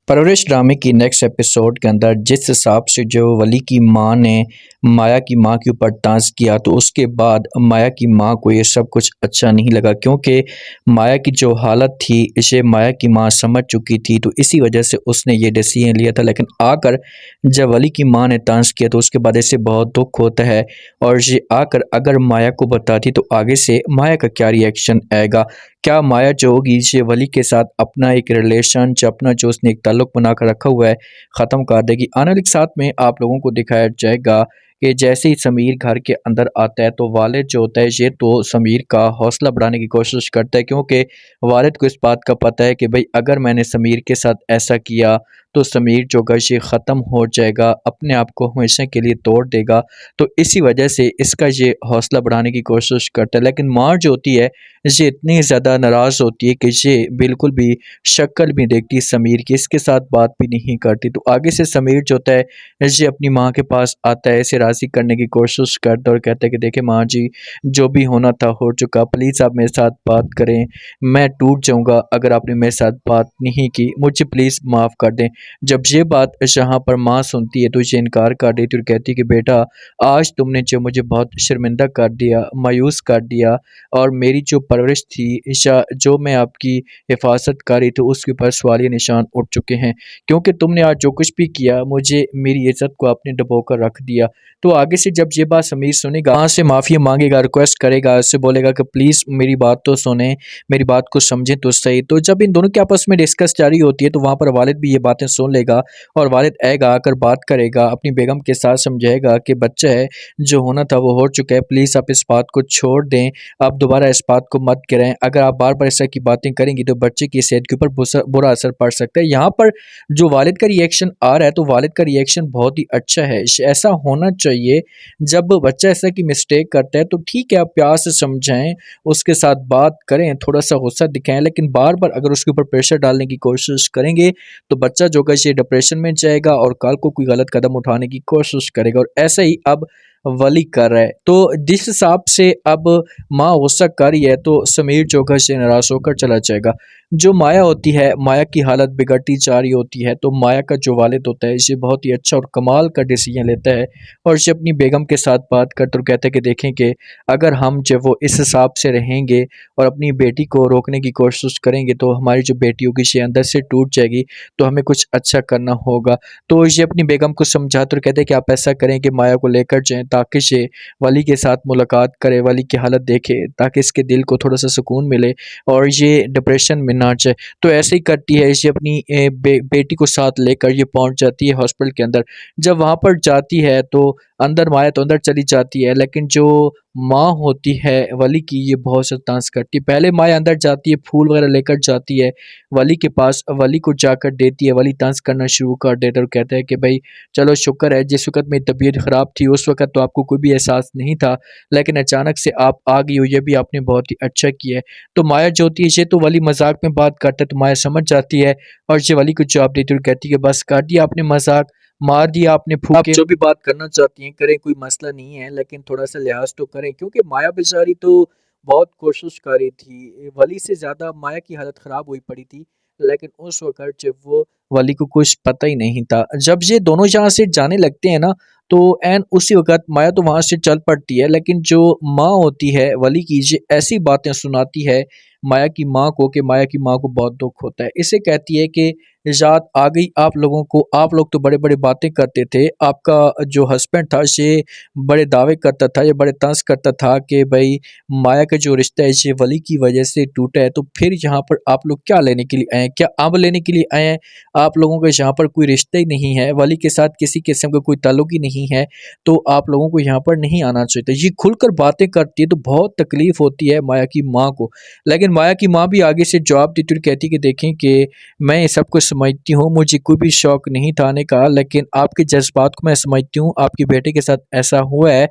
परवरिश ड्रामे की नेक्स्ट एपिसोड के अंदर जिस हिसाब से जो वली की माँ ने माया की माँ के ऊपर डांस किया, तो उसके बाद माया की माँ को ये सब कुछ अच्छा नहीं लगा, क्योंकि माया की जो हालत थी इसे माया की माँ समझ चुकी थी। तो इसी वजह से उसने ये डिसीजन लिया था। लेकिन आकर जब वली की माँ ने डांस किया तो उसके बाद इसे बहुत दुख होता है। और ये आकर अगर माया को बताती तो आगे से माया का क्या रिएक्शन आएगा, क्या माया जो होगी ये वली के साथ अपना एक रिलेशन जो अपना जो उसने एक ताल्लुक बना कर रखा हुआ है ख़त्म कर देगी। आने वाले साथ में आप लोगों को दिखाया जाएगा कि जैसे ही समीर घर के अंदर आता है तो वालिद जो होता है ये तो समीर का हौसला बढ़ाने की कोशिश करता है, क्योंकि वालिद को इस बात का पता है कि भाई अगर मैंने समीर के साथ ऐसा किया तो समीर जो गश ये ख़त्म हो जाएगा, अपने आप को हमेशा के लिए तोड़ देगा। तो इसी वजह से इसका ये हौसला बढ़ाने की कोशिश करता है। लेकिन माँ जो होती है ये इतनी ज़्यादा नाराज़ होती है कि ये बिल्कुल भी शक्ल भी देखती समीर की, इसके साथ बात भी नहीं करती। तो आगे से समीर जो होता है ये अपनी माँ के पास आता है, इसे राज़ी करने की कोशिश करता है और कहता है कि देखिए माँ जी, जो भी होना था हो चुका, प्लीज़ आप मेरे साथ बात करें, मैं टूट जाऊँगा अगर आपने मेरे साथ बात नहीं की, मुझे प्लीज़ माफ़ कर दें। जब ये बात यहाँ पर माँ सुनती है तो ये इनकार कर देती है और कहती है कि बेटा, आज तुमने जो मुझे बहुत शर्मिंदा कर दिया, मायूस कर दिया, और मेरी जो परवरिश थी ईशा जो मैं आपकी हिफाजत कर रही थी उसके ऊपर सवालिया निशान उठ चुके हैं, क्योंकि तुमने आज जो कुछ भी किया मुझे मेरी इज़्ज़त को आपने डुबो कर रख दिया। तो आगे से जब ये बात समीर सुनेगा, वहाँ से माफ़ी मांगेगा, रिक्वेस्ट करेगा, उससे बोलेगा कि प्लीज़ मेरी बात तो सुने, मेरी बात को समझें तो सही। तो जब इन दोनों के आपस में डिस्कस जारी होती है तो वहाँ पर वालिद भी ये बातें सुन लेगा और वालिद आएगा, आकर बात करेगा, अपनी बेगम के साथ समझाएगा कि बच्चा है, जो होना था वो हो चुका है, प्लीज़ आप इस बात को छोड़ दें, आप दोबारा इस बात को मत करें। अगर आप बार-बार इस तरह की बातें करेंगी तो बच्चे की सेहत के ऊपर बुरा असर पड़ सकता है। यहाँ पर जो वालिद का रिएक्शन आ रहा है तो वालिद का रिएक्शन बहुत ही अच्छा है। ऐसा होना चाहिए, जब बच्चा ऐसा की मिस्टेक करता है तो ठीक है, आप प्यार से समझाएँ, उसके साथ बात करें, थोड़ा-सा गुस्सा दिखाएँ, लेकिन बार-बार अगर उसके ऊपर प्रेशर डालने की कोशिश करेंगे तो बच्चा जो है ये डिप्रेशन में जाएगा और कल को कोई गलत कदम उठाने की कोशिश करेगा, और ऐसा ही अब वली कर रहा है। तो जिस हिसाब से अब माँ गुस्सा कर रही है तो समीर जो घर से नाराज़ होकर चला जाएगा। जो माया होती है, माया की हालत बिगड़ती जा रही होती है, तो माया का जो वालिद होता है ये बहुत ही अच्छा और कमाल का डिसीजन लेता है और ये अपनी बेगम के साथ बात करता और कहता है कि देखें कि अगर हम जो वो इस हिसाब से रहेंगे और अपनी बेटी को रोकने की कोशिश करेंगे तो हमारी जो बेटी होगी ये अंदर से टूट जाएगी, तो हमें कुछ अच्छा करना होगा। तो ये अपनी बेगम को समझाते और कहते हैं कि आप ऐसा करें कि माया को लेकर जाएँ ताकि ये वली के साथ मुलाकात करे, वली की हालत देखे, ताकि इसके दिल को थोड़ा-सा सुकून मिले और ये डिप्रेशन में ना जाए। तो ऐसे ही करती है, ये अपनी बेटी को साथ लेकर ये पहुँच जाती है हॉस्पिटल के अंदर। जब वहाँ पर जाती है तो अंदर माया तो अंदर चली जाती है, लेकिन जो माँ होती है वली की ये बहुत शैतान करती है। पहले माया अंदर जाती है, फूल वगैरह लेकर जाती है वली के पास, वली को जाकर देती है, वली तंज़ करना शुरू कर देता है और कहता है कि भई चलो शुक्र है, जिस वक़्त मेरी तबीयत ख़राब थी उस वक़्त तो आपको कोई भी एहसास नहीं था, लेकिन अचानक से आप आ गई हो, ये भी आपने बहुत ही अच्छा किया है। तो माया जो होती है ये तो वली मज़ाक में बात करता है तो माया समझ जाती है और ये वली को जवाब देती है और कहती है कि बस कर दिया आपने मज़ाक, मार दिया आपने फूँके, आप जो भी बात करना चाहती हैं करें, कोई मसला नहीं है, लेकिन थोड़ा-सा लिहाज़ तो करें, क्योंकि माया बेचारी तो बहुत कोशिश कर रही थी। वली से ज़्यादा माया की हालत ख़राब हुई पड़ी थी, लेकिन उस वक़्त जब वो वली को कुछ पता ही नहीं था। जब ये दोनों यहाँ से जाने लगते हैं ना, तो ऐन उसी वक़्त माया तो वहाँ से चल पड़ती है, लेकिन जो माँ होती है वली की, ये ऐसी बातें सुनाती है माया की माँ को कि माया की माँ को बहुत दुःख होता है। इसे कहती है कि रात आ गई आप लोगों को, आप लोग तो बड़े-बड़े बातें करते थे, आपका जो हस्बैंड था ये बड़े दावे करता था, ये बड़े तंज़ करता था कि भई माया का जो रिश्ता है ये वली की वजह से टूटा है, तो फिर यहाँ पर आप लोग क्या लेने के लिए आए हैं? क्या अब लेने के लिए आए हैं? आप लोगों का यहाँ पर कोई रिश्ता ही नहीं है, वली के साथ किसी किस्म का कोई ताल्लुक ही नहीं है, तो आप लोगों को यहाँ पर नहीं आना चाहिए था। ये खुलकर बातें करती है तो बहुत तकलीफ़ होती है माया की माँ को, लेकिन माया की माँ भी आगे से जवाब देती है और कहती है कि देखें कि मैं ये सब कुछ समझती हूँ, मुझे कोई भी शौक नहीं था आने का, लेकिन आपके जज़्बात को मैं समझती हूँ, आपके बेटे के साथ ऐसा हुआ है,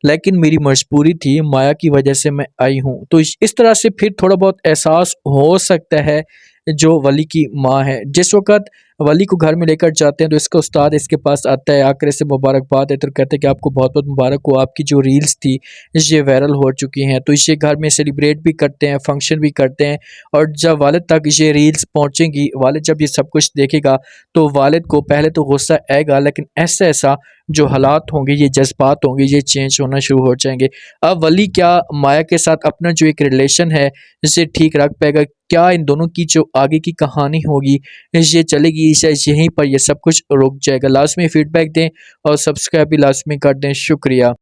लेकिन मेरी मजबूरी थी, माया की वजह से मैं आई हूँ। तो इस तरह से फिर थोड़ा बहुत एहसास हो सकता है जो वली की माँ है। जिस वक़्त वली को घर में लेकर जाते हैं तो इसका उस्ताद इसके पास आता है, आकर इसे मुबारकबाद देते तो कहते हैं कि आपको बहुत बहुत मुबारक हो, आपकी जो रील्स थी ये वायरल हो चुकी हैं। तो इसे घर में सेलिब्रेट भी करते हैं, फंक्शन भी करते हैं। और जब वालिद तक ये रील्स पहुँचेंगी, वालिद जब ये सब कुछ देखेगा तो वालिद को पहले तो गुस्सा आएगा, लेकिन ऐसा ऐसा जो हालात होंगे, ये जज्बात होंगे, ये चेंज होना शुरू हो जाएंगे। अब वली क्या माया के साथ अपना जो एक रिलेशन है इसे ठीक रख पाएगा? क्या इन दोनों की जो आगे की कहानी होगी ये चलेगी, इसे यहीं पर ये सब कुछ रुक जाएगा? लास्ट में फीडबैक दें और सब्सक्राइब भी लास्ट में कर दें। शुक्रिया।